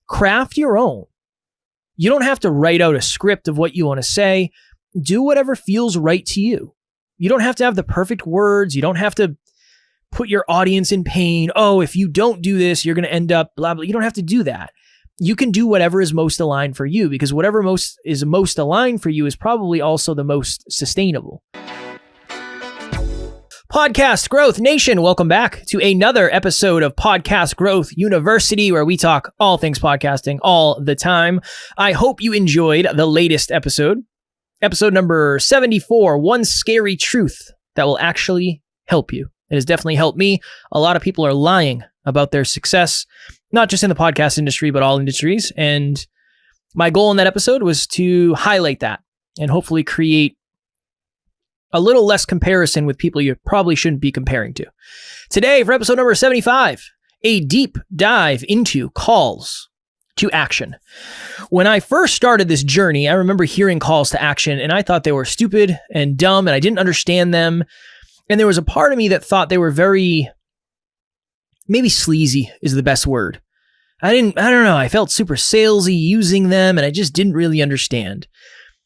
Craft your own. You don't have to write out a script of what you want to say. Do whatever feels right to you. You don't have to have the perfect words. You don't have to put your audience in pain. Oh, if you don't do this, you're going to end up blah, blah. You don't have to do that. You can do whatever is most aligned for you, because whatever is most aligned for you is probably also the most sustainable. Podcast Growth Nation, welcome back to another episode of Podcast Growth University, where we talk all things podcasting all the time. I hope you enjoyed the latest episode number 74, One Scary Truth That Will Actually Help You. It has definitely helped me. A lot of people are lying about their success, not just in the podcast industry, but all industries. And my goal in that episode was to highlight that and hopefully create a little less comparison with people you probably shouldn't be comparing to. Today, for episode number 75, a deep dive into calls to action. When I first started this journey, I remember hearing calls to action, and I thought they were stupid and dumb, and I didn't understand them. And there was a part of me that thought they were very, maybe sleazy is the best word. I don't know. I felt super salesy using them, and I just didn't really understand.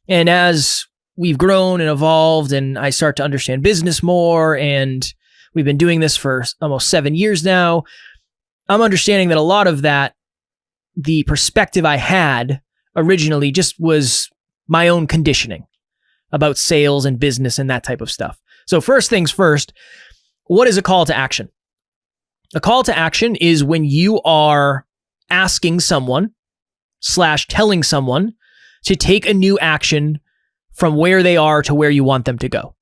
And as we've grown and evolved, and I start to understand business more, and we've been doing this for almost 7 years now, I'm understanding that a lot of that, the perspective I had originally just was my own conditioning about sales and business and that type of stuff. So first things first, what is a call to action? A call to action is when you are asking someone / telling someone to take a new action from where they are to where you want them to go.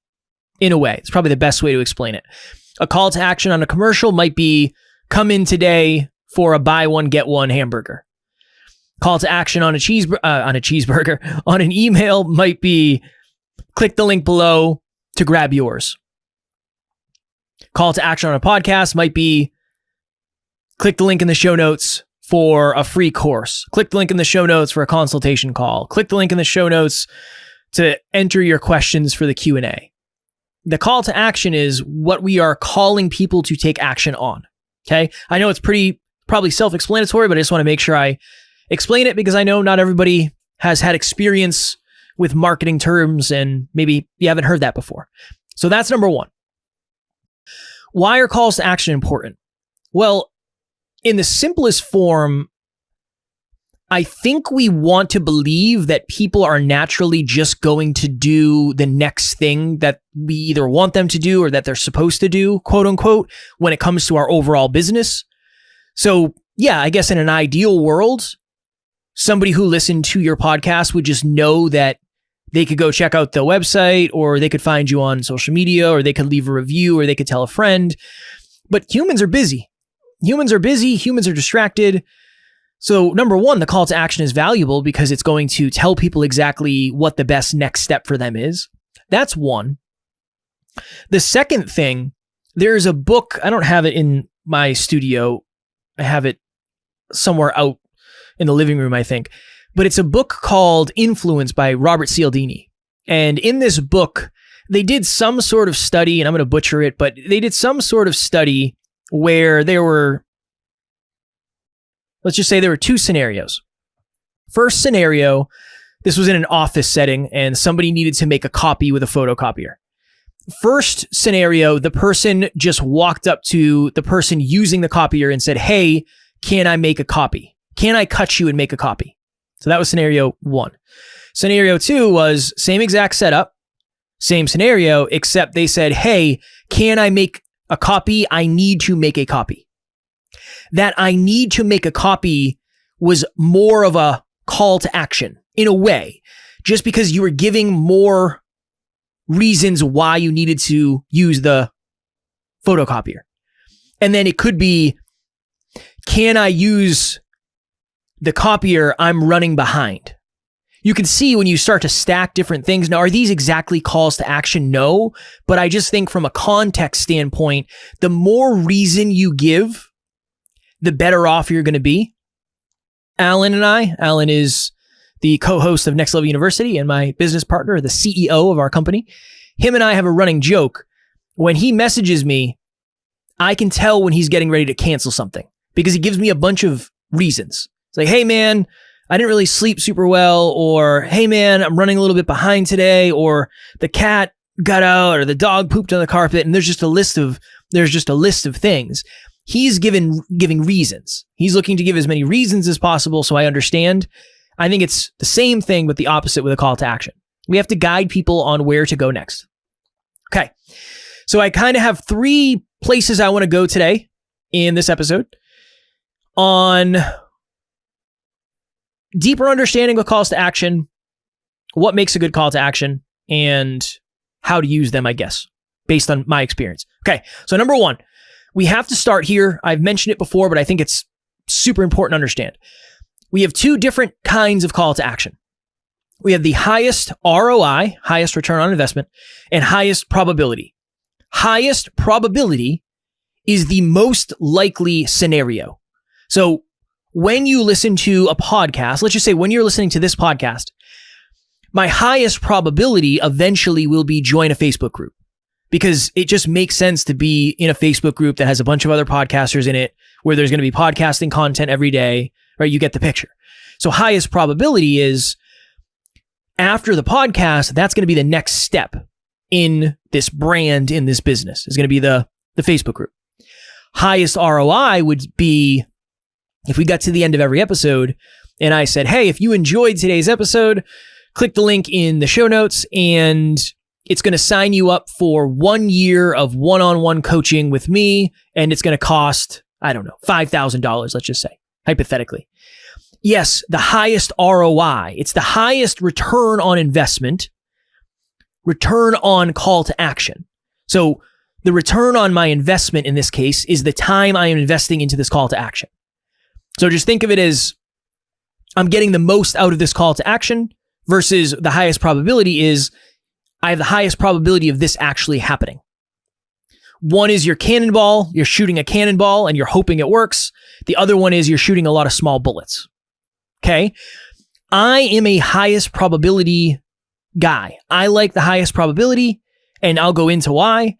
In a way, it's probably the best way to explain it. A call to action on a commercial might be, come in today for a buy one, get one hamburger. Call to action on on an email might be, click the link below to grab yours. Call to action on a podcast might be, click the link in the show notes for a free course. Click the link in the show notes for a consultation call. Click the link in the show notes to enter your questions for the Q&A. The call to action is what we are calling people to take action on. Okay? I know it's probably self-explanatory, but I just want to make sure I explain it, because I know not everybody has had experience with marketing terms, and maybe you haven't heard that before. So that's number one. Why are calls to action important? Well, in the simplest form, I think we want to believe that people are naturally just going to do the next thing that we either want them to do or that they're supposed to do, quote unquote, when it comes to our overall business. So yeah, I guess in an ideal world, somebody who listened to your podcast would just know that they could go check out the website, or they could find you on social media, or they could leave a review, or they could tell a friend. But humans are busy. Humans are distracted. So number one, the call to action is valuable because it's going to tell people exactly what the best next step for them is. That's one. The second thing, there's a book, I don't have it in my studio. I have it somewhere out in the living room, I think. But it's a book called Influence by Robert Cialdini. And in this book, they did some sort of study, and I'm going to butcher it, but they did some sort of study where there were, let's just say there were two scenarios. First scenario, this was in an office setting, and somebody needed to make a copy with a photocopier. First scenario, the person just walked up to the person using the copier and said, "Hey, can I make a copy? Can I cut you and make a copy?" So that was scenario one. Scenario two was same exact setup, same scenario, except they said, "Hey, can I make a copy? I need to make a copy." That "I need to make a copy" was more of a call to action in a way, just because you were giving more reasons why you needed to use the photocopier. And then it could be, "Can I use the copier? I'm running behind." You can see when you start to stack different things. Now, are these exactly calls to action? No, but I just think from a context standpoint, the more reason you give, the better off you're going to be. Alan is the co-host of Next Level University and my business partner, the CEO of our company. Him and I have a running joke. When he messages me, I can tell when he's getting ready to cancel something because he gives me a bunch of reasons. It's like, hey man, I didn't really sleep super well, or hey man, I'm running a little bit behind today, or the cat got out, or the dog pooped on the carpet, and there's just a list of things. He's giving reasons. He's looking to give as many reasons as possible so I understand. I think it's the same thing, but the opposite with a call to action. We have to guide people on where to go next. Okay, so I kind of have 3 places I want to go today in this episode on deeper understanding of calls to action, what makes a good call to action, and how to use them, I guess, based on my experience. Okay, so number 1, we have to start here. I've mentioned it before, but I think it's super important to understand. We have 2 different kinds of call to action. We have the highest ROI, highest return on investment, and highest probability. Highest probability is the most likely scenario. So when you listen to a podcast, let's just say when you're listening to this podcast, my highest probability eventually will be join a Facebook group, because it just makes sense to be in a Facebook group that has a bunch of other podcasters in it, where there's going to be podcasting content every day, right? You get the picture. So highest probability is after the podcast, that's going to be the next step in this brand, in this business, is going to be the Facebook group. Highest ROI would be if we got to the end of every episode and I said, hey, if you enjoyed today's episode, click the link in the show notes and it's going to sign you up for 1 year of one-on-one coaching with me. And it's going to cost, I don't know, $5,000, let's just say, hypothetically. Yes, the highest ROI. It's the highest return on investment, return on call to action. So the return on my investment in this case is the time I am investing into this call to action. So just think of it as I'm getting the most out of this call to action versus the highest probability is I have the highest probability of this actually happening. One is your cannonball, you're shooting a cannonball and you're hoping it works. The other one is you're shooting a lot of small bullets. Okay? I am a highest probability guy. I like the highest probability, and I'll go into why.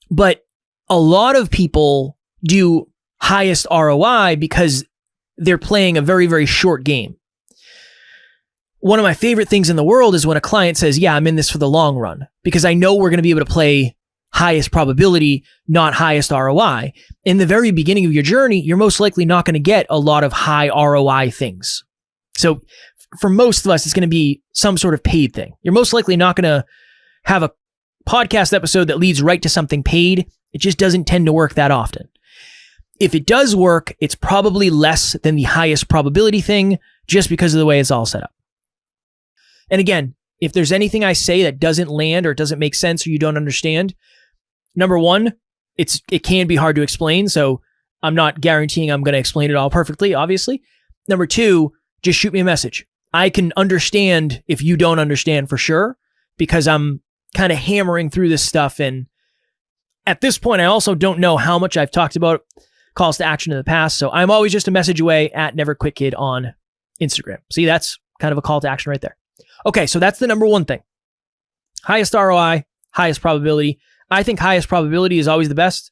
But a lot of people do highest ROI because they're playing a very, very short game. One of my favorite things in the world is when a client says, yeah, I'm in this for the long run, because I know we're going to be able to play highest probability, not highest ROI. In the very beginning of your journey, you're most likely not going to get a lot of high ROI things. So for most of us, it's going to be some sort of paid thing. You're most likely not going to have a podcast episode that leads right to something paid. It just doesn't tend to work that often. If it does work, it's probably less than the highest probability thing just because of the way it's all set up. And again, if there's anything I say that doesn't land or doesn't make sense or you don't understand, number 1, it can be hard to explain. So I'm not guaranteeing I'm going to explain it all perfectly, obviously. Number 2, just shoot me a message. I can understand if you don't understand for sure, because I'm kind of hammering through this stuff. And at this point, I also don't know how much I've talked about calls to action in the past. So I'm always just a message away at NeverQuitKid on Instagram. See, that's kind of a call to action right there. Okay, so that's the number 1 thing. Highest ROI, highest probability. I think highest probability is always the best.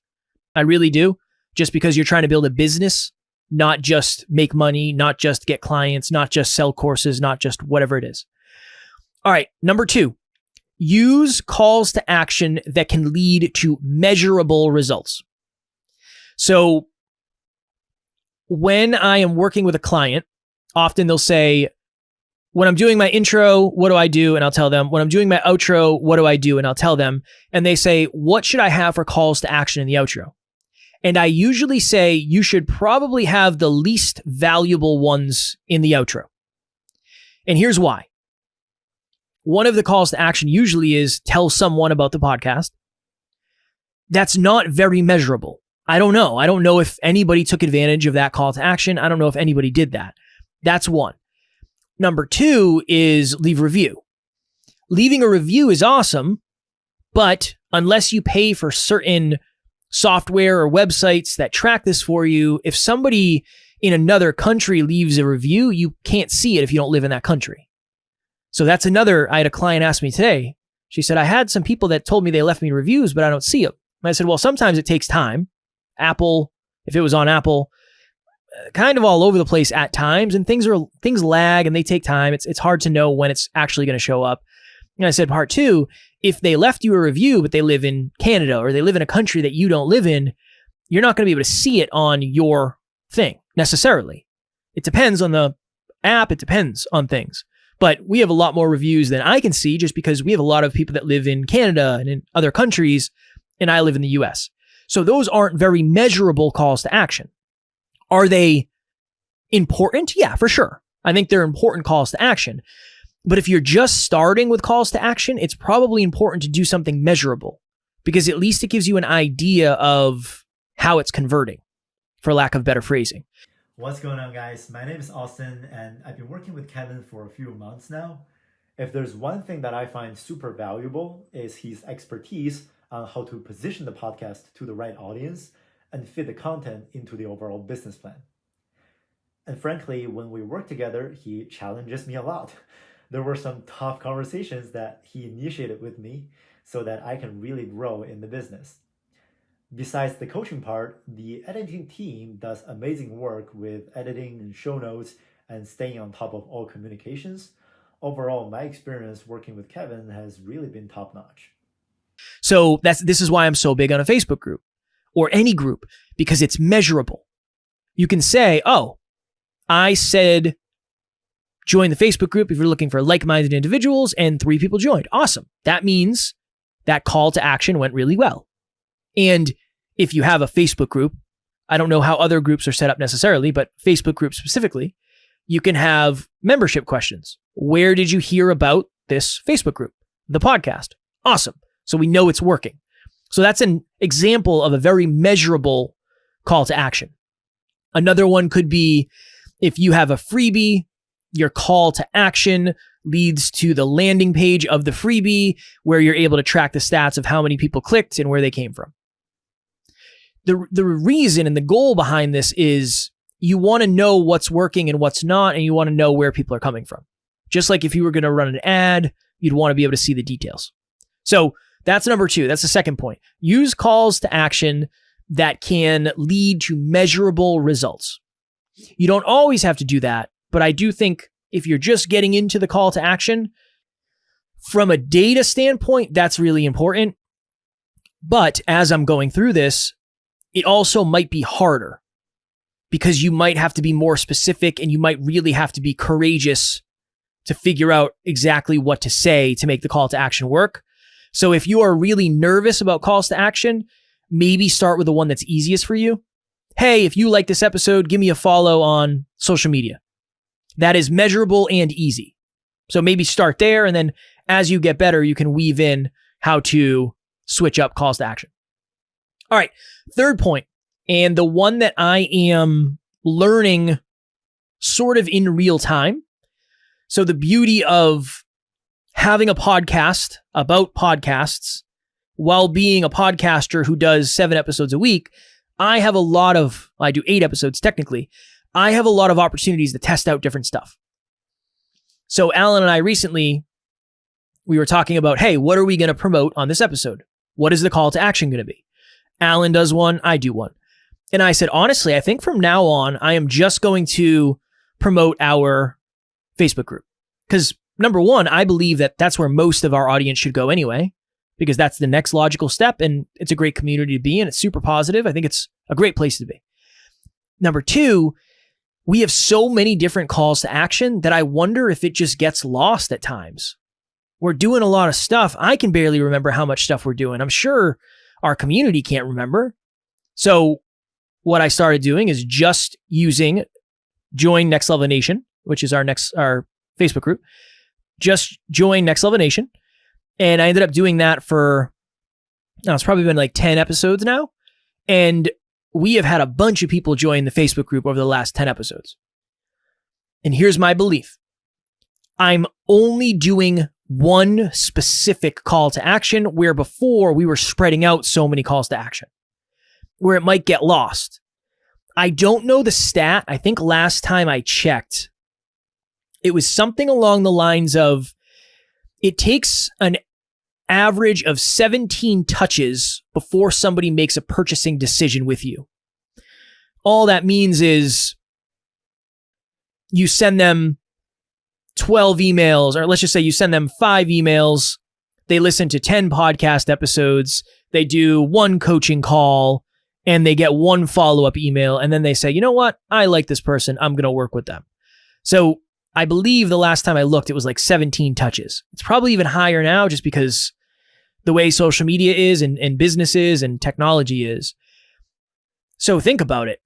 I really do. Just because you're trying to build a business, not just make money, not just get clients, not just sell courses, not just whatever it is. All right, number 2, use calls to action that can lead to measurable results. So when I am working with a client, often they'll say, when I'm doing my intro, what do I do? And I'll tell them. When I'm doing my outro, what do I do? And I'll tell them. And they say, what should I have for calls to action in the outro? And I usually say, you should probably have the least valuable ones in the outro. And here's why. One of the calls to action usually is tell someone about the podcast. That's not very measurable. I don't know. I don't know if anybody took advantage of that call to action. I don't know if anybody did that. That's one. Number 2 is leave a review. Leaving a review is awesome, but unless you pay for certain software or websites that track this for you, if somebody in another country leaves a review, you can't see it if you don't live in that country. So that's another, I had a client ask me today. She said, I had some people that told me they left me reviews, but I don't see them. And I said, well, sometimes it takes time. Apple, if it was on Apple, kind of all over the place at times, and things lag and they take time. It's hard to know when it's actually going to show up. And I said part 2, if they left you a review, but they live in Canada or they live in a country that you don't live in, you're not going to be able to see it on your thing necessarily. It depends on the app. It depends on things. But we have a lot more reviews than I can see just because we have a lot of people that live in Canada and in other countries, and I live in the US. So those aren't very measurable calls to action. Are they important? Yeah, for sure. I think they're important calls to action. But if you're just starting with calls to action, it's probably important to do something measurable because at least it gives you an idea of how it's converting, for lack of better phrasing. What's going on, guys? My name is Austin, and I've been working with Kevin for a few months now. If there's one thing that I find super valuable is his expertise on how to position the podcast to the right audience and fit the content into the overall business plan. And frankly, when we work together, he challenges me a lot. There were some tough conversations that he initiated with me so that I can really grow in the business. Besides the coaching part, the editing team does amazing work with editing and show notes and staying on top of all communications. Overall, my experience working with Kevin has really been top-notch. So this is why I'm so big on a Facebook group or any group, because it's measurable. You can say, oh, I said join the Facebook group if you're looking for like-minded individuals, and 3 people joined. Awesome. That means that call to action went really well. And if you have a Facebook group, I don't know how other groups are set up necessarily, but Facebook groups specifically, you can have membership questions. Where did you hear about this Facebook group? The podcast. Awesome. So we know it's working. So that's an example of a very measurable call to action. Another one could be if you have a freebie, your call to action leads to the landing page of the freebie where you're able to track the stats of how many people clicked and where they came from. The reason and the goal behind this is you want to know what's working and what's not, and you want to know where people are coming from. Just like if you were going to run an ad, you'd want to be able to see the details. So that's number 2. That's the second point. Use calls to action that can lead to measurable results. You don't always have to do that, but I do think if you're just getting into the call to action, from a data standpoint, that's really important. But as I'm going through this, it also might be harder because you might have to be more specific and you might really have to be courageous to figure out exactly what to say to make the call to action work. So if you are really nervous about calls to action, maybe start with the one that's easiest for you. Hey, if you like this episode, give me a follow on social media. That is measurable and easy. So maybe start there, and then as you get better, you can weave in how to switch up calls to action. All right, third point, and the one that I am learning sort of in real time. So the beauty of having a podcast about podcasts while being a podcaster who does 7 episodes a week, I do 8 episodes technically. I have a lot of opportunities to test out different stuff. So Alan and I recently, we were talking about, hey, what are we going to promote on this episode? What is the call to action going to be? Alan does one, I do one. And I said, honestly, I think from now on, I am just going to promote our Facebook group. Because number one, I believe that that's where most of our audience should go anyway, because that's the next logical step. And it's a great community to be in. It's super positive. I think it's a great place to be. Number 2, we have so many different calls to action that I wonder if it just gets lost at times. We're doing a lot of stuff. I can barely remember how much stuff we're doing. I'm sure our community can't remember. So what I started doing is just using Join Next Level Nation, which is our Facebook group. Just join Next Level Nation. And I ended up doing that for, it's probably been like 10 episodes now. And we have had a bunch of people join the Facebook group over the last 10 episodes. And here's my belief. I'm only doing one specific call to action, where before we were spreading out so many calls to action, where it might get lost. I don't know the stat. I think last time I checked, it was something along the lines of it takes an average of 17 touches before somebody makes a purchasing decision with you. All that means is you send them 12 emails, or let's just say you send them 5 emails, they listen to 10 podcast episodes, they do 1 coaching call, and they get 1 follow-up email, and then they say, you know what? I like this person. I'm going to work with them. So I believe the last time I looked, it was like 17 touches. It's probably even higher now just because the way social media is and business is and technology is. So think about it.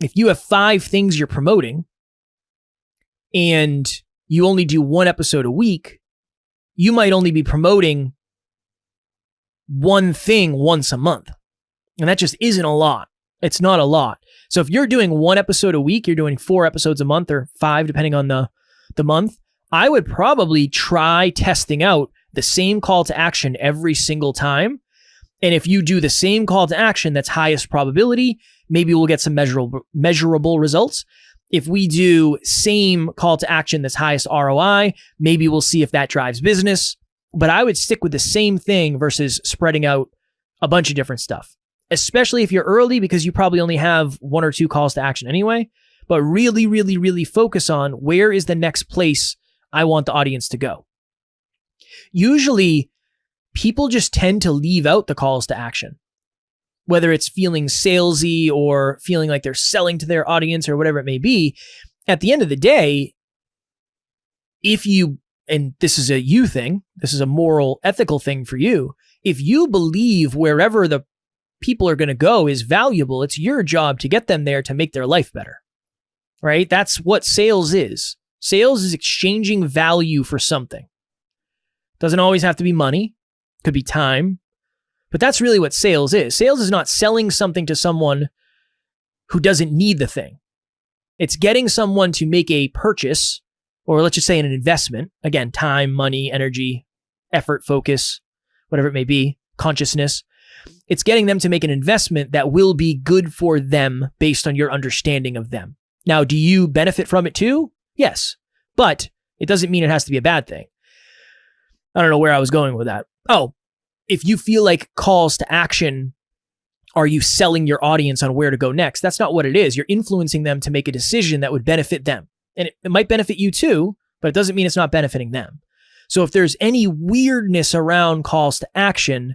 If you have 5 things you're promoting and you only do 1 episode a week, you might only be promoting 1 thing once a month. And that just isn't a lot. It's not a lot. So if you're doing 1 episode a week, you're doing 4 episodes a month or 5, depending on the month, I would probably try testing out the same call to action every single time. And if you do the same call to action that's highest probability, maybe we'll get some measurable results. If we do same call to action that's highest ROI, maybe we'll see if that drives business. But I would stick with the same thing versus spreading out a bunch of different stuff, especially if you're early because you probably only have 1 or 2 calls to action anyway. But really, really, really focus on where is the next place I want the audience to go. Usually, people just tend to leave out the calls to action, whether it's feeling salesy or feeling like they're selling to their audience or whatever it may be. At the end of the day, if you, and this is a you thing, this is a moral, ethical thing for you, if you believe wherever the people are going to go is valuable, it's your job to get them there to make their life better, right? That's what sales is. Sales is exchanging value for something. Doesn't always have to be money. Could be time. But that's really what sales is. Sales is not selling something to someone who doesn't need the thing. It's getting someone to make a purchase, or let's just say an investment. Again, time, money, energy, effort, focus, whatever it may be, consciousness. It's getting them to make an investment that will be good for them based on your understanding of them. Now, do you benefit from it too? Yes, but it doesn't mean it has to be a bad thing. I don't know where I was going with that. Oh, if you feel like calls to action, are you selling your audience on where to go next? That's not what it is. You're influencing them to make a decision that would benefit them. And it might benefit you too, but it doesn't mean it's not benefiting them. So if there's any weirdness around calls to action,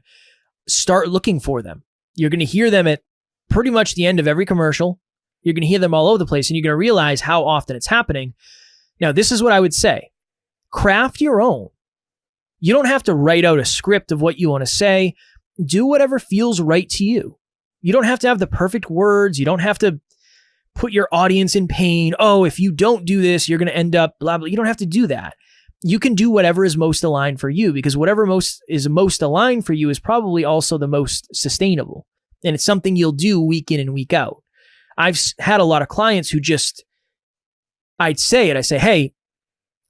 start looking for them. You're going to hear them at pretty much the end of every commercial. You're going to hear them all over the place, and you're going to realize how often it's happening. Now, this is what I would say. Craft your own. You don't have to write out a script of what you want to say. Do whatever feels right to you. You don't have to have the perfect words. You don't have to put your audience in pain. Oh, if you don't do this, you're going to end up blah, blah. You don't have to do that. You can do whatever is most aligned for you, because whatever is most aligned for you is probably also the most sustainable. And it's something you'll do week in and week out. I've had a lot of clients who just, I say, hey,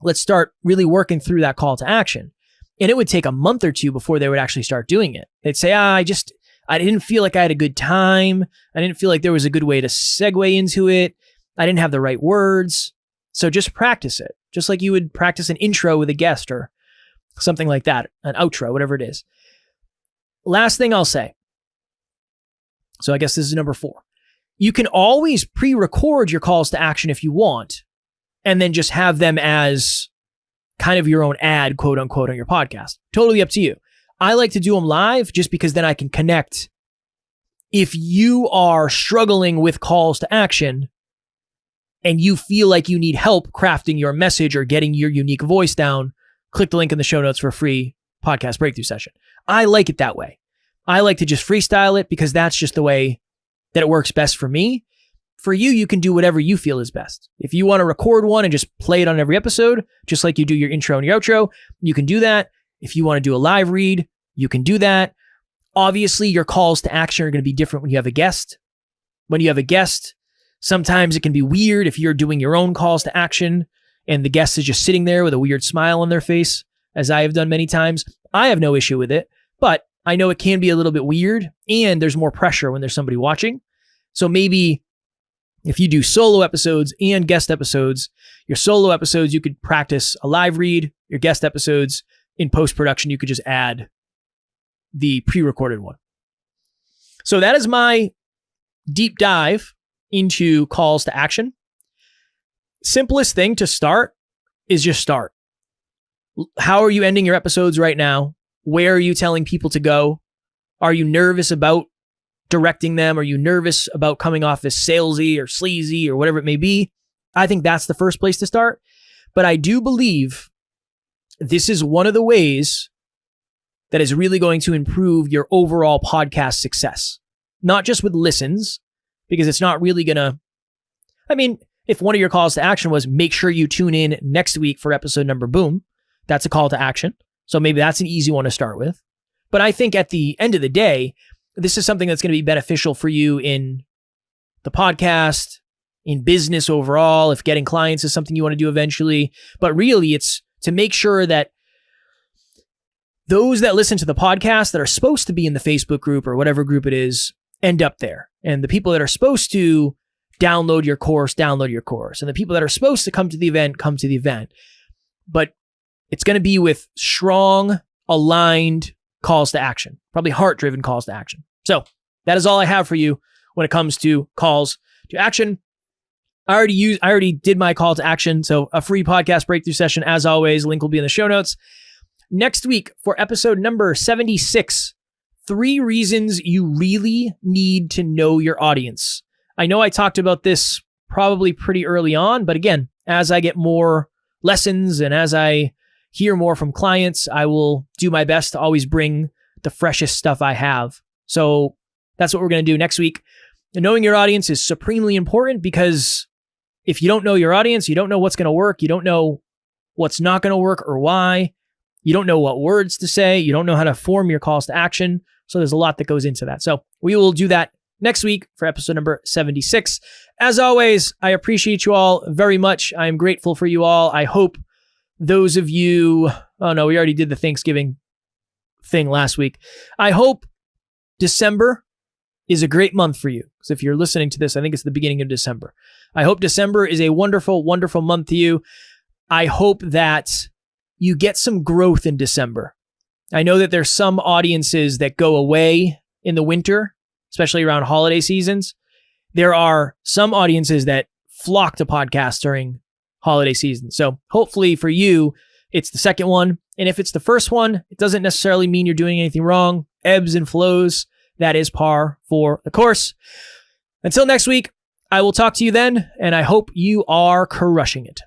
let's start really working through that call to action. And it would take a month or 2 before they would actually start doing it. They'd say, I didn't feel like I had a good time. I didn't feel like there was a good way to segue into it. I didn't have the right words. So just practice it. Just like you would practice an intro with a guest or something like that, an outro, whatever it is. Last thing I'll say. So I guess this is number 4. You can always pre-record your calls to action if you want, and then just have them as kind of your own ad, quote unquote, on your podcast. Totally up to you. I like to do them live just because then I can connect. If you are struggling with calls to action and you feel like you need help crafting your message or getting your unique voice down, click the link in the show notes for a free podcast breakthrough session. I like it that way. I like to just freestyle it because that's just the way that it works best for me. For you, you can do whatever you feel is best. If you want to record one and just play it on every episode, just like you do your intro and your outro, you can do that. If you want to do a live read, you can do that. Obviously, your calls to action are going to be different when you have a guest. When you have a guest, sometimes it can be weird if you're doing your own calls to action and the guest is just sitting there with a weird smile on their face, as I have done many times. I have no issue with it, but I know it can be a little bit weird and there's more pressure when there's somebody watching. So maybe if you do solo episodes and guest episodes, your solo episodes, you could practice a live read. Your guest episodes, in post-production, you could just add the pre-recorded one. So that is my deep dive into calls to action. simplest thing to start is just start. How are you ending your episodes right now? Where are you telling people to go? Are you nervous about directing them? Are you nervous about coming off as salesy or sleazy or whatever it may be? I think that's the first place to start. But I do believe this is one of the ways that is really going to improve your overall podcast success. Not just with listens, because it's not really going to, if one of your calls to action was make sure you tune in next week for episode number, boom, that's a call to action. So maybe that's an easy one to start with. But I think at the end of the day, this is something that's going to be beneficial for you in the podcast, in business overall, if getting clients is something you want to do eventually. But really, it's to make sure that those that listen to the podcast that are supposed to be in the Facebook group or whatever group it is end up there. And the people that are supposed to download your course. And the people that are supposed to come to the event, come to the event. But it's going to be with strong, aligned calls to action, probably heart-driven calls to action. So that is all I have for you when it comes to calls to action. I already did my call to action. So a free podcast breakthrough session, as always, link will be in the show notes. Next week for episode number 76, 3 reasons you really need to know your audience. I know I talked about this probably pretty early on, but again, as I get more lessons and as I hear more from clients, I will do my best to always bring the freshest stuff I have. So that's what we're going to do next week. And knowing your audience is supremely important because if you don't know your audience, you don't know what's going to work. You don't know what's not going to work or why. You don't know what words to say. You don't know how to form your calls to action. So there's a lot that goes into that. So we will do that next week for episode number 76. As always, I appreciate you all very much. I am grateful for you all. I hope those of you, oh no, we already did the Thanksgiving thing last week. I hope December is a great month for you. Because if you're listening to this, I think it's the beginning of December. I hope December is a wonderful, wonderful month to you. I hope that you get some growth in December. I know that there's some audiences that go away in the winter, especially around holiday seasons. There are some audiences that flock to podcasts during holiday season. So hopefully for you, it's the second one. And if it's the first one, it doesn't necessarily mean you're doing anything wrong. Ebbs and flows, that is par for the course. Until next week, I will talk to you then, and I hope you are crushing it.